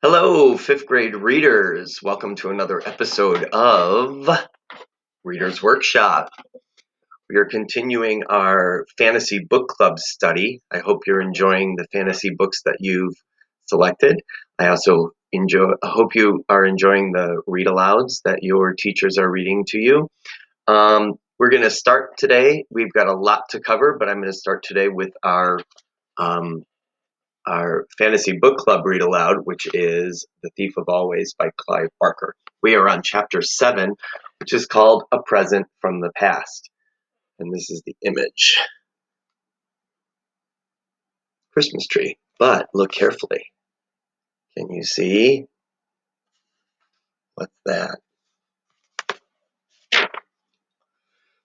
Hello, fifth grade readers. Welcome to another episode of Reader's Workshop. We are continuing our fantasy book club study. I hope you're enjoying the fantasy books that you've selected. I also hope you are enjoying the read alouds that your teachers are reading to you. We're going to start today. We've got a lot to cover, but I'm going to start today with our fantasy book club read aloud, which is The Thief of Always by Clive Barker. We are on chapter 7, which is called A Present from the Past. And this is the image. Christmas tree. But look carefully. Can you see? What's that?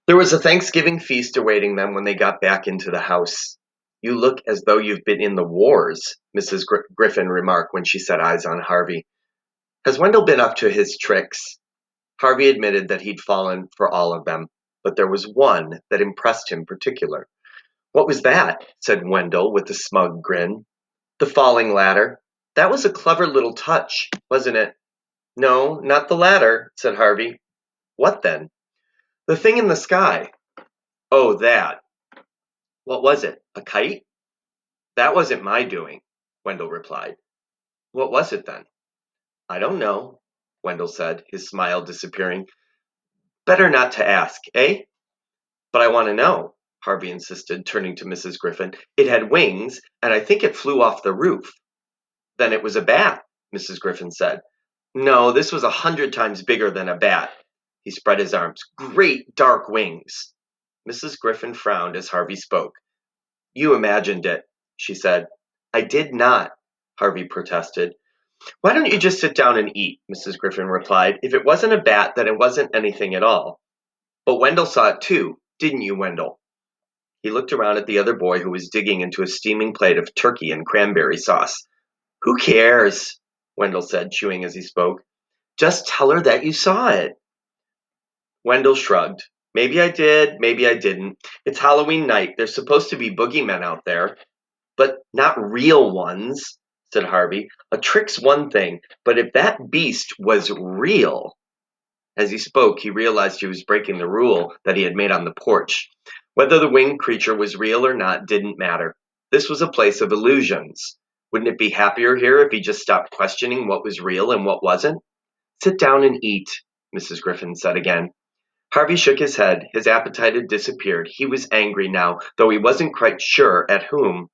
There was a Thanksgiving feast awaiting them when they got back into the house. You look as though you've been in the wars, Mrs. Griffin remarked when she set eyes on Harvey. Has Wendell been up to his tricks? Harvey admitted that he'd fallen for all of them, but there was one that impressed him particular. What was that? Said Wendell with a smug grin. The falling ladder. That was a clever little touch, wasn't it? No, not the ladder, said Harvey. What then? The thing in the sky. Oh, that. What was it? A kite? That wasn't my doing, Wendell replied. What was it then? I don't know, Wendell said, his smile disappearing. Better not to ask, eh? But I want to know, Harvey insisted, turning to Mrs. Griffin. It had wings, and I think it flew off the roof. Then it was a bat, Mrs. Griffin said. No, this was 100 times bigger than a bat. He spread his arms. Great dark wings. Mrs. Griffin frowned as Harvey spoke. You imagined it, she said. I did not, Harvey protested. Why don't you just sit down and eat, Mrs. Griffin replied. If it wasn't a bat, then it wasn't anything at all. But Wendell saw it too, didn't you, Wendell? He looked around at the other boy who was digging into a steaming plate of turkey and cranberry sauce. Who cares? Wendell said, chewing as he spoke. Just tell her that you saw it. Wendell shrugged. Maybe I did, maybe I didn't. It's Halloween night. There's supposed to be boogeymen out there. But not real ones, said Harvey. A trick's one thing, but if that beast was real. As he spoke, he realized he was breaking the rule that he had made on the porch. Whether the winged creature was real or not didn't matter. This was a place of illusions. Wouldn't it be happier here if he just stopped questioning what was real and what wasn't? Sit down and eat, Mrs. Griffin said again. Harvey shook his head. His appetite had disappeared. He was angry now, though he wasn't quite sure at whom.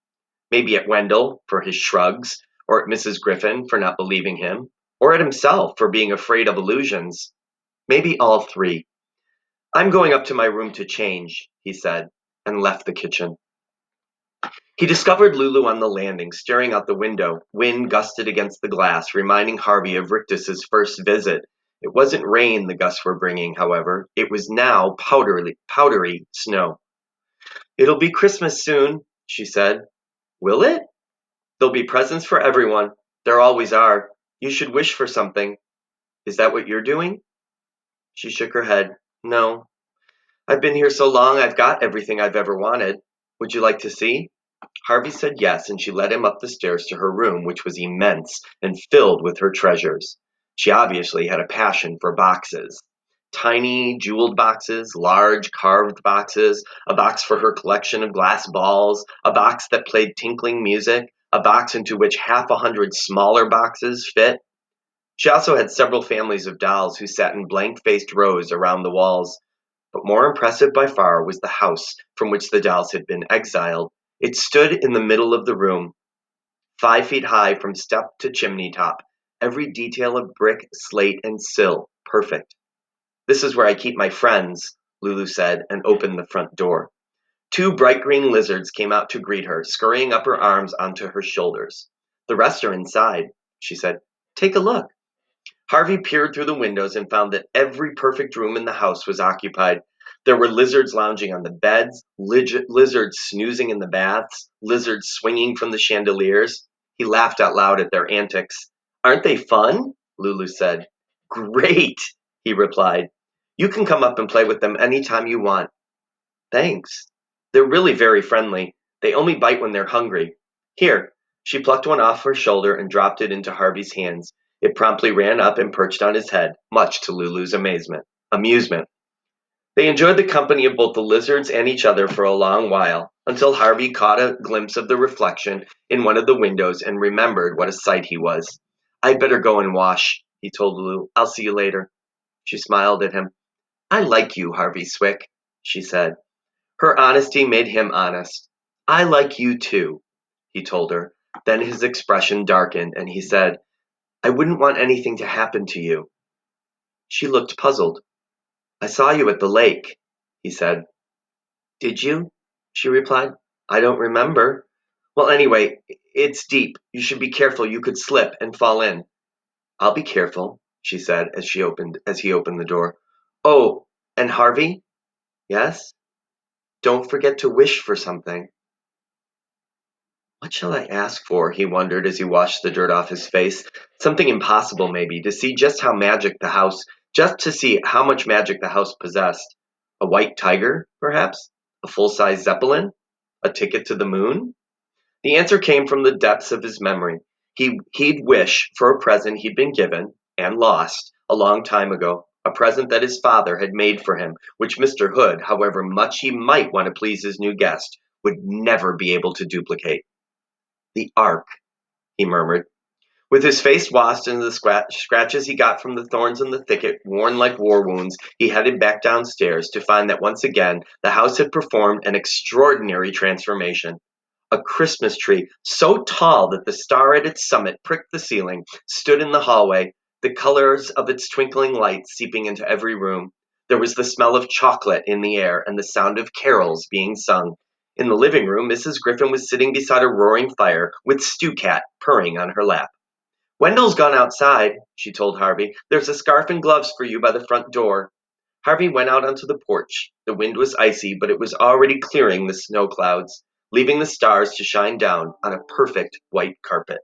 Maybe at Wendell for his shrugs, or at Mrs. Griffin for not believing him, or at himself for being afraid of illusions. Maybe all three. I'm going up to my room to change, he said, and left the kitchen. He discovered Lulu on the landing, staring out the window. Wind gusted against the glass, reminding Harvey of Rictus's first visit. It wasn't rain the gusts were bringing, however. It was now powdery snow. It'll be Christmas soon, she said. Will it? There'll be presents for everyone. There always are. You should wish for something. Is that what you're doing? She shook her head. No. I've been here so long I've got everything I've ever wanted. Would you like to see? Harvey said yes, and she led him up the stairs to her room, which was immense and filled with her treasures. She obviously had a passion for boxes. Tiny, jeweled boxes, large, carved boxes, a box for her collection of glass balls, a box that played tinkling music, a box into which 100 smaller boxes fit. She also had several families of dolls who sat in blank-faced rows around the walls. But more impressive by far was the house from which the dolls had been exiled. It stood in the middle of the room, 5 feet high from step to chimney top, every detail of brick, slate, and sill perfect. This is where I keep my friends, Lulu said, and opened the front door. 2 bright green lizards came out to greet her, scurrying up her arms onto her shoulders. The rest are inside, she said. Take a look. Harvey peered through the windows and found that every perfect room in the house was occupied. There were lizards lounging on the beds, lizards snoozing in the baths, lizards swinging from the chandeliers. He laughed out loud at their antics. Aren't they fun? Lulu said. Great, he replied. You can come up and play with them any time you want. Thanks. They're really very friendly. They only bite when they're hungry. Here, She plucked one off her shoulder and dropped it into Harvey's hands. It promptly ran up and perched on his head, much to Lulu's amusement. They enjoyed the company of both the lizards and each other for a long while, until Harvey caught a glimpse of the reflection in one of the windows and remembered what a sight he was. "I'd better go and wash," he told Lulu. "I'll see you later." She smiled at him. "I like you, Harvey Swick," she said. Her honesty made him honest. "I like you too," he told her. Then his expression darkened, and he said, "I wouldn't want anything to happen to you." She looked puzzled. "I saw you at the lake," he said. "Did you?" she replied. "I don't remember." "Well, anyway, it's deep. You should be careful. You could slip and fall in." "I'll be careful," she said as he opened the door. "Oh, and Harvey?" "Yes?" "Don't forget to wish for something." "What shall I ask for?" he wondered as he washed the dirt off his face. Something impossible, maybe, to see just to see how much magic the house possessed. A white tiger, perhaps? A full-size Zeppelin? A ticket to the moon? The answer came from the depths of his memory. He'd wish for a present he'd been given, and lost, a long time ago, a present that his father had made for him, which Mr. Hood, however much he might want to please his new guest, would never be able to duplicate. "The Ark," he murmured. With his face washed and the scratches he got from the thorns in the thicket worn like war wounds, he headed back downstairs to find that once again the house had performed an extraordinary transformation. A Christmas tree, so tall that the star at its summit pricked the ceiling, stood in the hallway, the colors of its twinkling lights seeping into every room. There was the smell of chocolate in the air and the sound of carols being sung. In the living room, Mrs. Griffin was sitting beside a roaring fire, with Stew Cat purring on her lap. "Wendell's gone outside," she told Harvey. "There's a scarf and gloves for you by the front door." Harvey went out onto the porch. The wind was icy, but it was already clearing the snow clouds, leaving the stars to shine down on a perfect white carpet.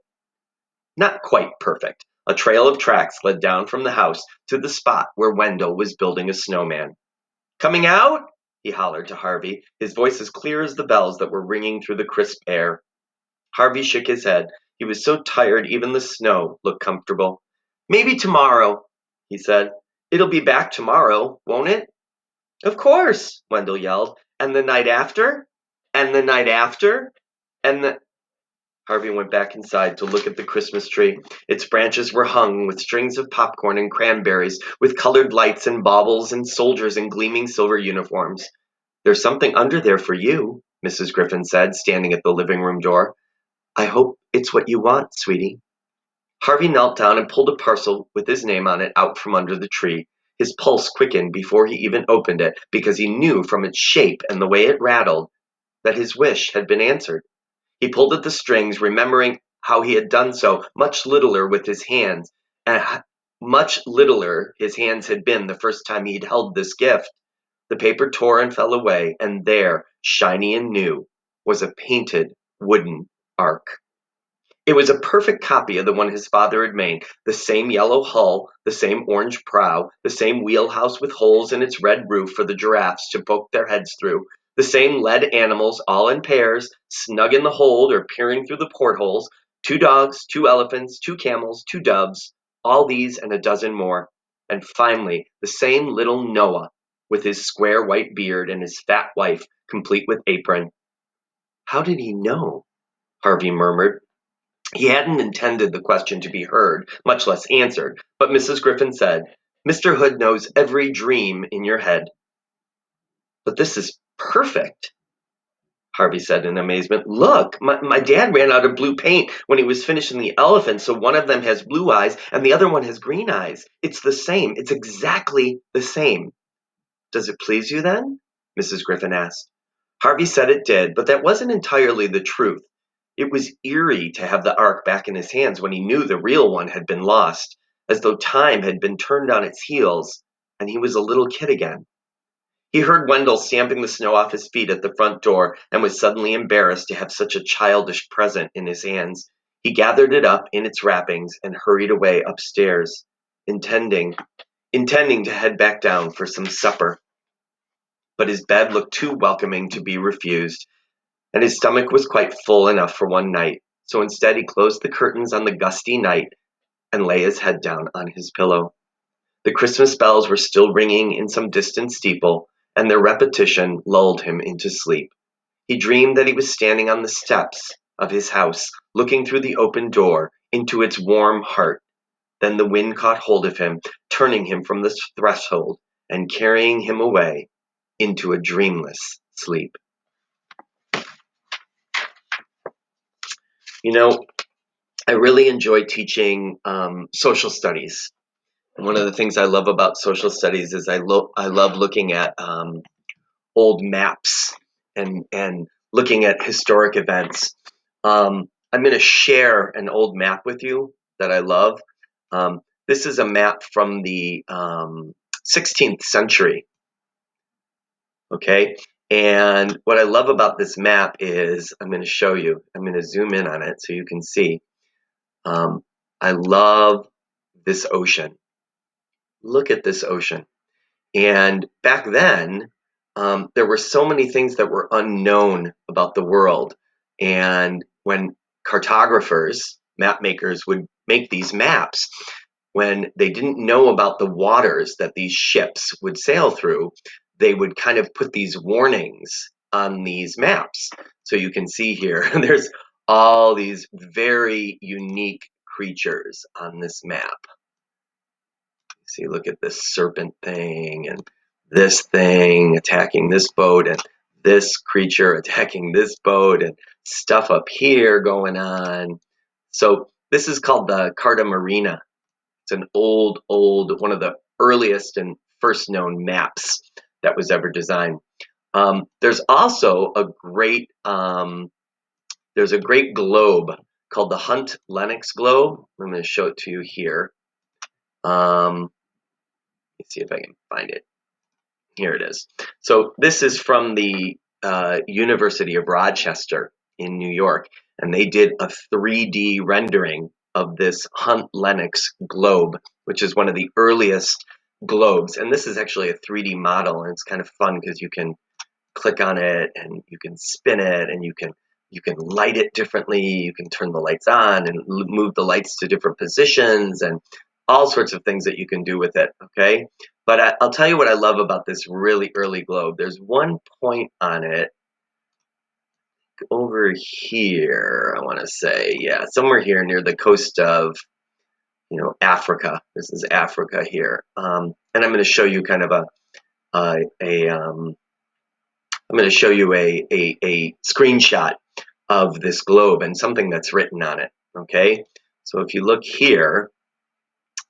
Not quite perfect. A trail of tracks led down from the house to the spot where Wendell was building a snowman. "Coming out?" he hollered to Harvey, his voice as clear as the bells that were ringing through the crisp air. Harvey shook his head. He was so tired even the snow looked comfortable. "Maybe tomorrow," he said. "It'll be back tomorrow, won't it?" "Of course," Wendell yelled. "And the night after? And the night after? And the—" Harvey went back inside to look at the Christmas tree. Its branches were hung with strings of popcorn and cranberries, with colored lights and baubles and soldiers in gleaming silver uniforms. "There's something under there for you," Mrs. Griffin said, standing at the living room door. "I hope it's what you want, sweetie." Harvey knelt down and pulled a parcel with his name on it out from under the tree. His pulse quickened before he even opened it, because he knew from its shape and the way it rattled that his wish had been answered. He pulled at the strings, remembering how he had done so much littler with his hands, and much littler his hands had been the first time he'd held this gift. The paper tore and fell away, and there, shiny and new, was a painted wooden ark. It was a perfect copy of the one his father had made, the same yellow hull, the same orange prow, the same wheelhouse with holes in its red roof for the giraffes to poke their heads through, the same lead animals all in pairs, snug in the hold or peering through the portholes, 2 dogs, 2 elephants, 2 camels, 2 doves, all these and a dozen more. And finally, the same little Noah, with his square white beard and his fat wife, complete with apron. "How did he know?" Harvey murmured. He hadn't intended the question to be heard, much less answered, but Mrs. Griffin said, "Mr. Hood knows every dream in your head." "But this is perfect," Harvey said in amazement. "Look, my dad ran out of blue paint when he was finishing the elephant, so one of them has blue eyes and the other one has green eyes. It's the same. It's exactly the same." "Does it please you then?" Mrs. Griffin asked. Harvey said it did, but that wasn't entirely the truth. It was eerie to have the ark back in his hands when he knew the real one had been lost, as though time had been turned on its heels, and he was a little kid again. He heard Wendell stamping the snow off his feet at the front door and was suddenly embarrassed to have such a childish present in his hands. He gathered it up in its wrappings and hurried away upstairs, intending to head back down for some supper. But his bed looked too welcoming to be refused, and his stomach was quite full enough for one night, So instead, he closed the curtains on the gusty night and lay his head down on his pillow. The Christmas bells were still ringing in some distant steeple, and their repetition lulled him into sleep. He dreamed that he was standing on the steps of his house, looking through the open door into its warm heart. Then the wind caught hold of him, turning him from the threshold and carrying him away into a dreamless sleep. You know, I really enjoy teaching social studies. And one of the things I love about social studies is I love looking at old maps and looking at historic events. I'm going to share an old map with you that I love. This is a map from the 16th century. Okay, and what I love about this map is I'm going to show you. I'm going to zoom in on it so you can see. I love this ocean. Look at this ocean. And back then, there were so many things that were unknown about the world. And when cartographers, map makers, would make these maps, when they didn't know about the waters that these ships would sail through, they would kind of put these warnings on these maps. So you can see here, there's all these very unique creatures on this map. See, look at this serpent thing and this thing attacking this boat and this creature attacking this boat and stuff up here going on. So this is called the Carta Marina. It's an old, one of the earliest and first known maps that was ever designed. There's also a great, there's a great globe called the Lennox globe. I'm going to show it to you here. Let's see if I can find it. Here it is. So this is from the University of Rochester in New York, and they did a 3D rendering of this Lennox globe, which is one of the earliest globes. And this is actually a 3D model, and it's kind of fun because you can click on it and you can spin it and you can light it differently. You can turn the lights on and move the lights to different positions and all sorts of things that you can do with it, okay? But I'll tell you what I love about this really early globe. There's one point on it over here, I want to say, yeah, somewhere here near the coast of, Africa. This is Africa here. And I'm going to show you kind of I'm going to show you a screenshot of this globe and something that's written on it, okay? So if you look here,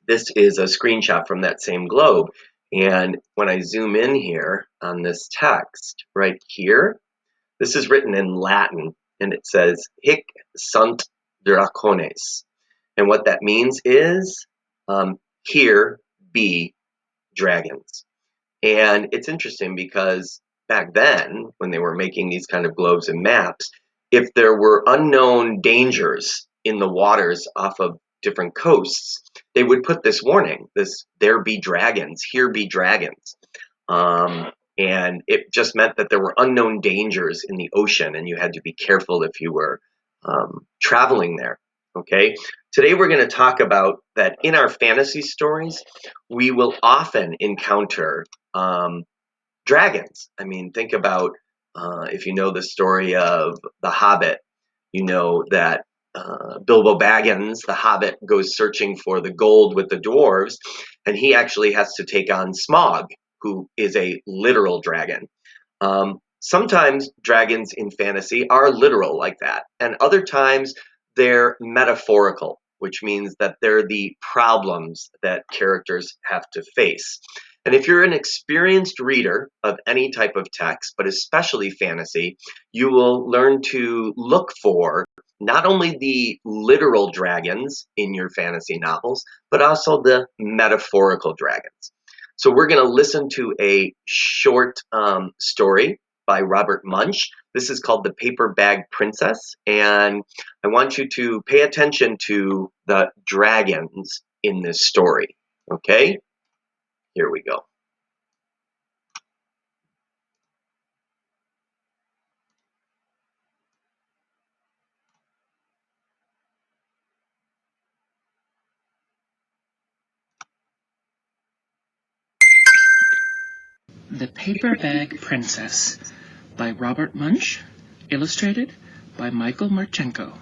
this is a screenshot from that same globe. And when I zoom in here on this text right here, this is written in Latin and it says, Hic sunt dracones. And what that means is, here be dragons. And it's interesting because back then, when they were making these kind of globes and maps, if there were unknown dangers in the waters off of different coasts, they would put this warning, this there be dragons, here be dragons. And it just meant that there were unknown dangers in the ocean and you had to be careful if you were traveling there. Okay, today we're going to talk about that in our fantasy stories, we will often encounter dragons. I mean, think about if you know the story of The Hobbit, you know that Bilbo Baggins, the Hobbit, goes searching for the gold with the dwarves, and he actually has to take on Smaug, who is a literal dragon. Sometimes dragons in fantasy are literal like that, and other times they're metaphorical, which means that they're the problems that characters have to face. And if you're an experienced reader of any type of text, but especially fantasy, you will learn to look for not only the literal dragons in your fantasy novels, but also the metaphorical dragons. So we're going to listen to a short story by Robert Munsch. This is called The Paper Bag Princess, and I want you to pay attention to the dragons in this story, okay? Here we go. The Paper Bag Princess by Robert Munsch, illustrated by Michael Marchenko.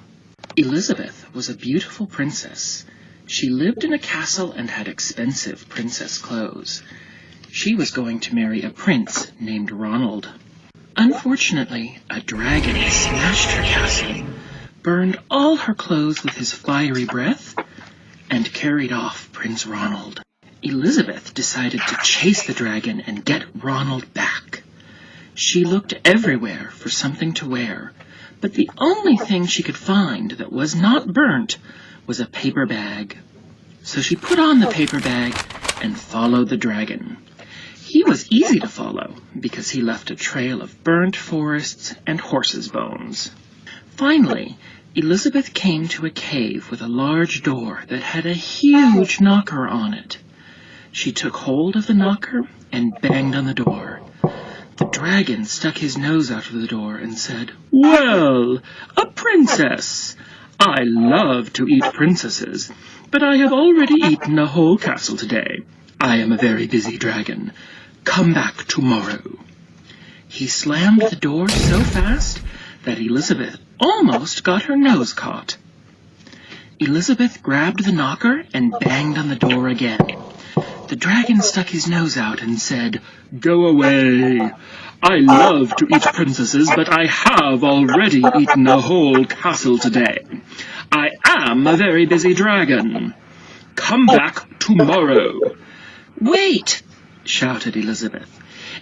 Elizabeth was a beautiful princess. She lived in a castle and had expensive princess clothes. She was going to marry a prince named Ronald. Unfortunately, a dragon smashed her castle, burned all her clothes with his fiery breath, and carried off Prince Ronald. Elizabeth decided to chase the dragon and get Ronald back. She looked everywhere for something to wear, but the only thing she could find that was not burnt was a paper bag. So she put on the paper bag and followed the dragon. He was easy to follow because he left a trail of burnt forests and horses' bones. Finally, Elizabeth came to a cave with a large door that had a huge knocker on it. She took hold of the knocker and banged on the door. The dragon stuck his nose out of the door and said, "Well, a princess! I love to eat princesses, but I have already eaten a whole castle today. I am a very busy dragon. Come back tomorrow." He slammed the door so fast that Elizabeth almost got her nose caught. Elizabeth grabbed the knocker and banged on the door again. The dragon stuck his nose out and said, "Go away. I love to eat princesses, but I have already eaten a whole castle today. I am a very busy dragon. Come back tomorrow." "Wait!" shouted Elizabeth.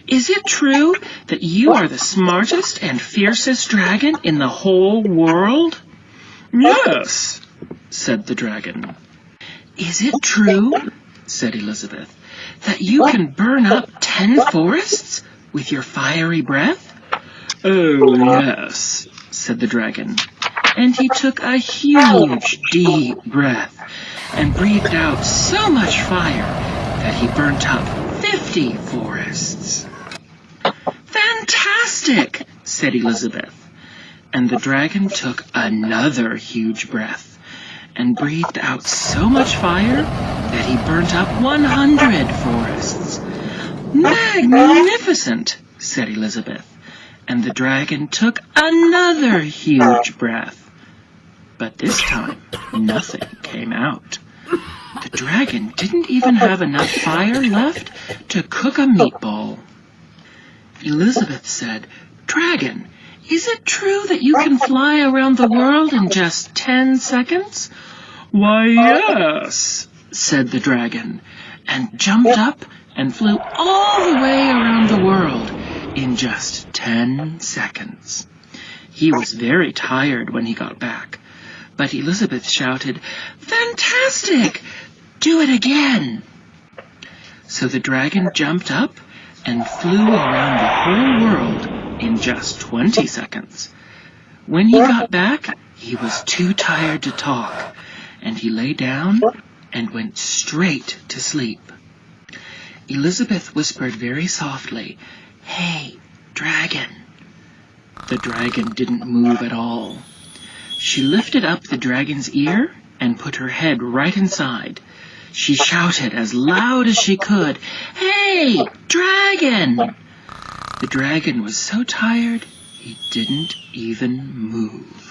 "Is it true that you are the smartest and fiercest dragon in the whole world?" "Yes," said the dragon. "Is it true," said Elizabeth, "that you can burn up 10 forests with your fiery breath?" "Oh, yes," said the dragon, and he took a huge, deep breath and breathed out so much fire that he burnt up 50 forests. "Fantastic!" said Elizabeth, and the dragon took another huge breath and breathed out so much fire that he burnt up 100 forests. "Magnificent!" said Elizabeth, and the dragon took another huge breath. But this time, nothing came out. The dragon didn't even have enough fire left to cook a meatball. Elizabeth said, "Dragon, is it true that you can fly around the world in just 10 seconds?" "Why, yes," said the dragon, and jumped up and flew all the way around the world in just 10 seconds. He was very tired when he got back, but Elizabeth shouted, "Fantastic! Do it again!" So the dragon jumped up and flew around the whole world in just 20 seconds. When he got back, he was too tired to talk, and he lay down and went straight to sleep. Elizabeth whispered very softly, "Hey, dragon." The dragon didn't move at all. She lifted up the dragon's ear and put her head right inside. She shouted as loud as she could, "Hey, dragon!" The dragon was so tired he didn't even move.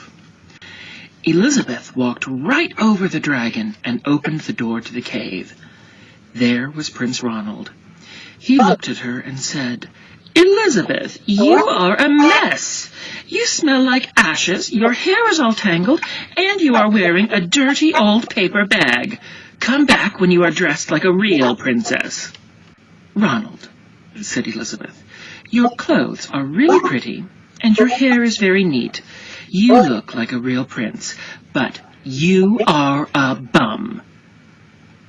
Elizabeth walked right over the dragon and opened the door to the cave. There was Prince Ronald. He looked at her and said, "Elizabeth, you are a mess. You smell like ashes, your hair is all tangled, and you are wearing a dirty old paper bag. Come back when you are dressed like a real princess." "Ronald," said Elizabeth, "your clothes are really pretty, and your hair is very neat. You look like a real prince, but you are a bum."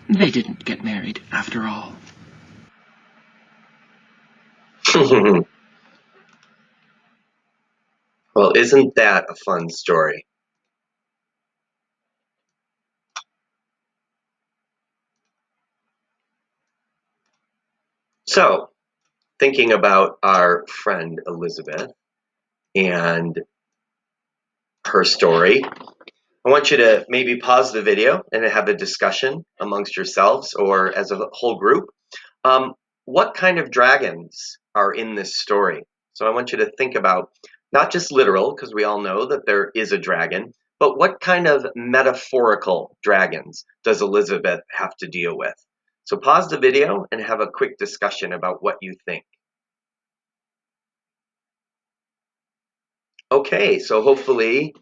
They didn't get married after all. Well, isn't that a fun story? So, thinking about our friend Elizabeth and her story, I want you to maybe pause the video and have a discussion amongst yourselves or as a whole group. What kind of dragons are in this story. So I want you to think about not just literal, because we all know that there is a dragon, but what kind of metaphorical dragons does Elizabeth have to deal with? So pause the video and have a quick discussion about what you think. Okay, so hopefully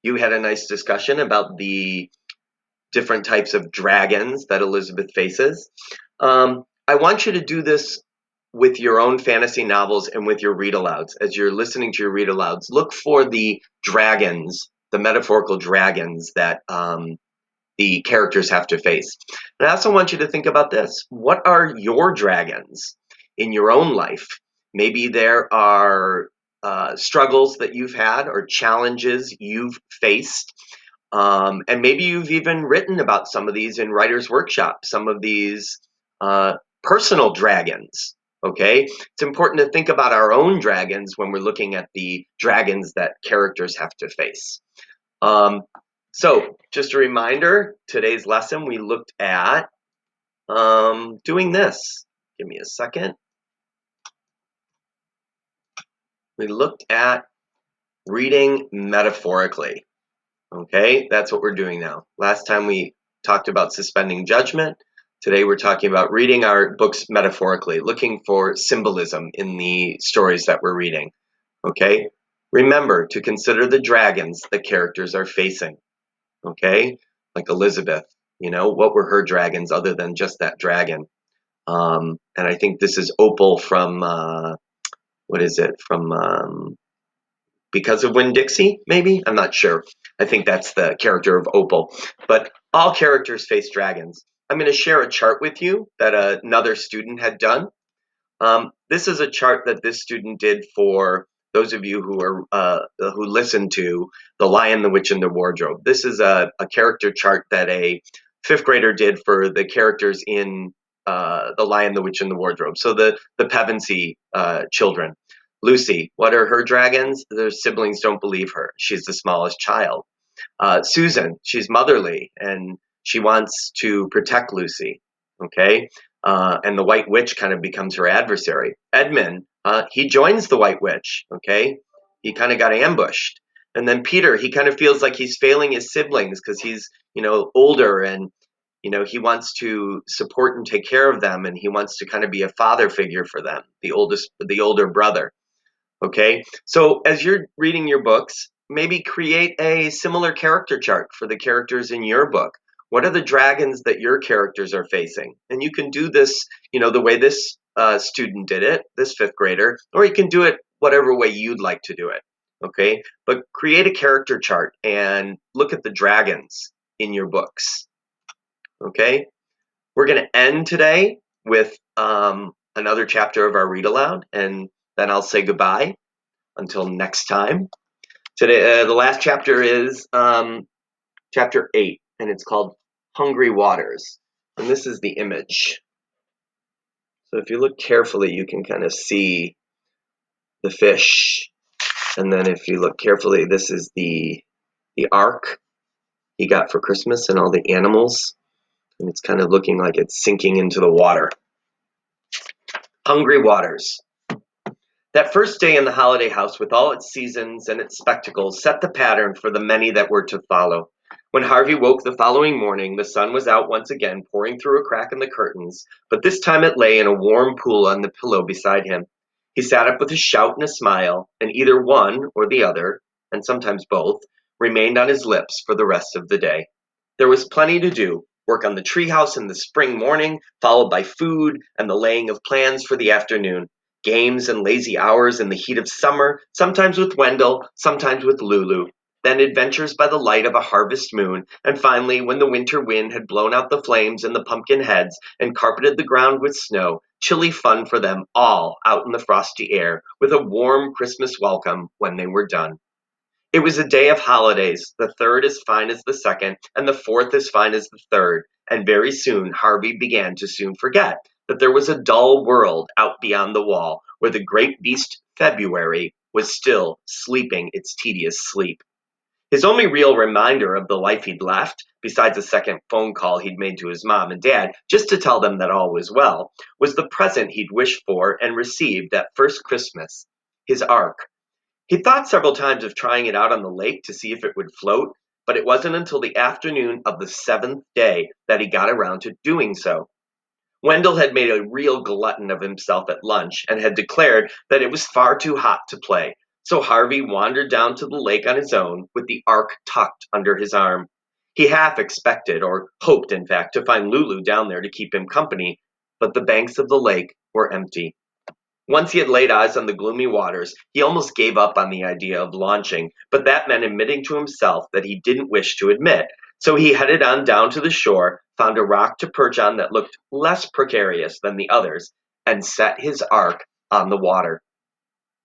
you had a nice discussion about the different types of dragons that Elizabeth faces. I want you to do this with your own fantasy novels and with your read alouds. As you're listening to your read alouds, look for the dragons, the metaphorical dragons that the characters have to face. And I also want you to think about this. What are your dragons in your own life? Maybe there are struggles that you've had or challenges you've faced. And maybe you've even written about some of these in Writer's Workshop, some of these personal dragons. Okay, it's important to think about our own dragons when we're looking at the dragons that characters have to face. So just a reminder, today's lesson we looked at doing this. Give me a second. We looked at reading metaphorically. Okay, that's what we're doing now. Last time we talked about suspending judgment. Today we're talking about reading our books metaphorically, looking for symbolism in the stories that we're reading. Okay, remember to consider the dragons the characters are facing. Okay, like Elizabeth, what were her dragons other than just that dragon? And I think this is Opal from, what is it, from Because of Winn-Dixie, maybe? I'm not sure. I think that's the character of Opal. But all characters face dragons. I'm going to share a chart with you that another student had done. This is a chart that this student did for those of you who listen to The Lion, the Witch, and the Wardrobe. This is a character chart that a fifth grader did for the characters in The Lion, the Witch, and the Wardrobe. So the Pevensey children. Lucy, what are her dragons? Their siblings don't believe her. She's the smallest child. Susan, she's motherly and she wants to protect Lucy. Okay, and the White Witch kind of becomes her adversary. Edmund, he joins the White Witch. Okay, he kind of got ambushed. And then Peter, he kind of feels like he's failing his siblings because he's older and he wants to support and take care of them, and he wants to kind of be a father figure for them, the older brother. Okay, so as you're reading your books, maybe create a similar character chart for the characters in your book. What are the dragons that your characters are facing? And you can do this, the way this student did it, this fifth grader, or you can do it whatever way you'd like to do it. Okay, but create a character chart and look at the dragons in your books. Okay, we're going to end today with another chapter of our read aloud, and then I'll say goodbye. Until next time. Today, the last chapter is chapter 8, and it's called Hungry Waters. And this is the image. So if you look carefully, you can kind of see the fish. And then if you look carefully, this is the ark he got for Christmas and all the animals. And it's kind of looking like it's sinking into the water. Hungry Waters. That first day in the holiday house, with all its seasons and its spectacles, set the pattern for the many that were to follow. When Harvey woke the following morning, the sun was out once again, pouring through a crack in the curtains, but this time it lay in a warm pool on the pillow beside him. He sat up with a shout and a smile, and either one or the other, and sometimes both, remained on his lips for the rest of the day. There was plenty to do. Work on the treehouse in the spring morning, followed by food and the laying of plans for the afternoon. Games and lazy hours in the heat of summer, sometimes with Wendell, sometimes with Lulu. Then adventures by the light of a harvest moon, and finally, when the winter wind had blown out the flames and the pumpkin heads and carpeted the ground with snow, chilly fun for them all out in the frosty air, with a warm Christmas welcome when they were done. It was a day of holidays, the third as fine as the second, and the fourth as fine as the third, and very soon Harvey began to soon forget that there was a dull world out beyond the wall, where the great beast February was still sleeping its tedious sleep. His only real reminder of the life he'd left, besides a second phone call he'd made to his mom and dad just to tell them that all was well, was the present he'd wished for and received that first Christmas, his ark. He thought several times of trying it out on the lake to see if it would float, but it wasn't until the afternoon of the seventh day that he got around to doing so. Wendell had made a real glutton of himself at lunch and had declared that it was far too hot to play, so Harvey wandered down to the lake on his own with the ark tucked under his arm. He half expected, or hoped in fact, to find Lulu down there to keep him company, but the banks of the lake were empty. Once he had laid eyes on the gloomy waters, he almost gave up on the idea of launching, but that meant admitting to himself that he didn't wish to admit. So he headed on down to the shore, found a rock to perch on that looked less precarious than the others, and set his ark on the water.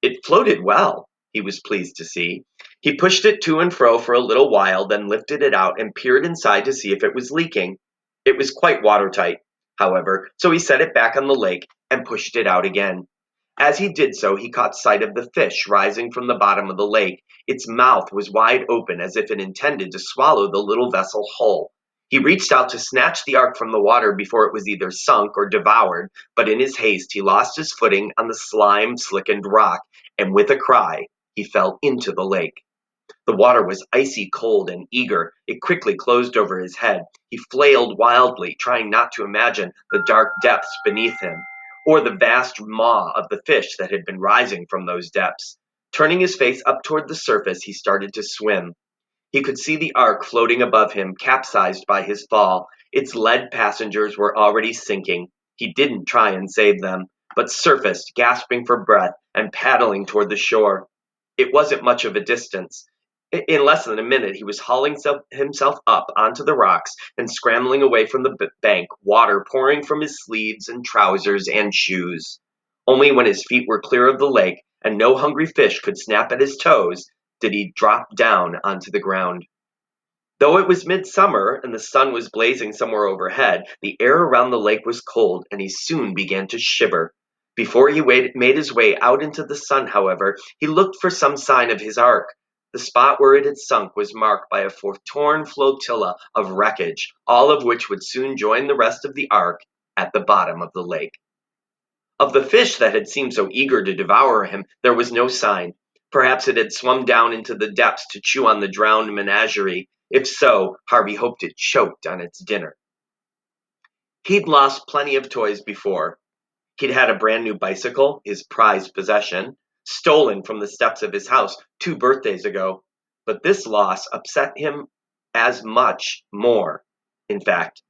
It floated well, he was pleased to see. He pushed it to and fro for a little while, then lifted it out and peered inside to see if it was leaking. It was quite watertight, however, so he set it back on the lake and pushed it out again. As he did so, he caught sight of the fish rising from the bottom of the lake. Its mouth was wide open as if it intended to swallow the little vessel whole. He reached out to snatch the ark from the water before it was either sunk or devoured, but in his haste he lost his footing on the slime-slickened rock, and with a cry, he fell into the lake. The water was icy cold and eager. It quickly closed over his head. He flailed wildly, trying not to imagine the dark depths beneath him, or the vast maw of the fish that had been rising from those depths. Turning his face up toward the surface, he started to swim. He could see the ark floating above him, capsized by his fall. Its lead passengers were already sinking. He didn't try and save them, but surfaced, gasping for breath and paddling toward the shore. It wasn't much of a distance. In less than a minute, he was hauling himself up onto the rocks and scrambling away from the bank, water pouring from his sleeves and trousers and shoes. Only when his feet were clear of the lake and no hungry fish could snap at his toes did he drop down onto the ground. Though it was midsummer and the sun was blazing somewhere overhead, the air around the lake was cold and he soon began to shiver. Before he made his way out into the sun, however, he looked for some sign of his ark. The spot where it had sunk was marked by a torn flotilla of wreckage, all of which would soon join the rest of the ark at the bottom of the lake. Of the fish that had seemed so eager to devour him, there was no sign. Perhaps it had swum down into the depths to chew on the drowned menagerie. If so, Harvey hoped it choked on its dinner. He'd lost plenty of toys before. He'd had a brand new bicycle, his prized possession, stolen from the steps of his house 2 birthdays ago. But this loss upset him as much more. In fact,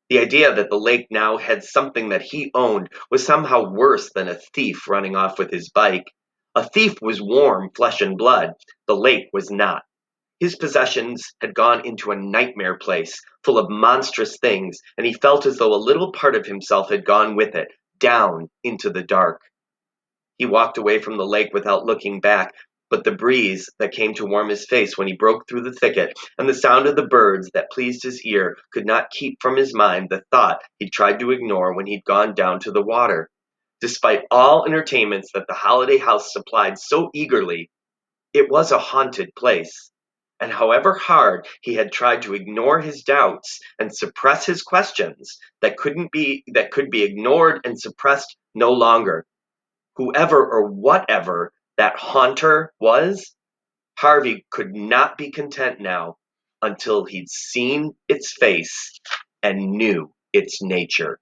the idea that the lake now had something that he owned was somehow worse than a thief running off with his bike. A thief was warm flesh and blood. The lake was not. His possessions had gone into a nightmare place, full of monstrous things, and he felt as though a little part of himself had gone with it, down into the dark. He walked away from the lake without looking back, but the breeze that came to warm his face when he broke through the thicket, and the sound of the birds that pleased his ear could not keep from his mind the thought he'd tried to ignore when he'd gone down to the water. Despite all entertainments that the holiday house supplied so eagerly, it was a haunted place. And however hard he had tried to ignore his doubts and suppress his questions, that could be ignored and suppressed no longer. Whoever or whatever that haunter was, Harvey could not be content now until he'd seen its face and knew its nature.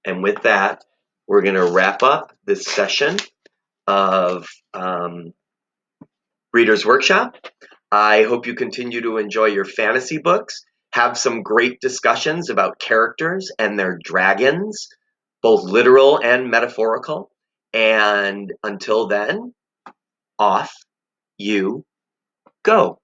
And with that, we're going to wrap up this session of Reader's Workshop. I hope you continue to enjoy your fantasy books, have some great discussions about characters and their dragons, both literal and metaphorical. And until then, off you go.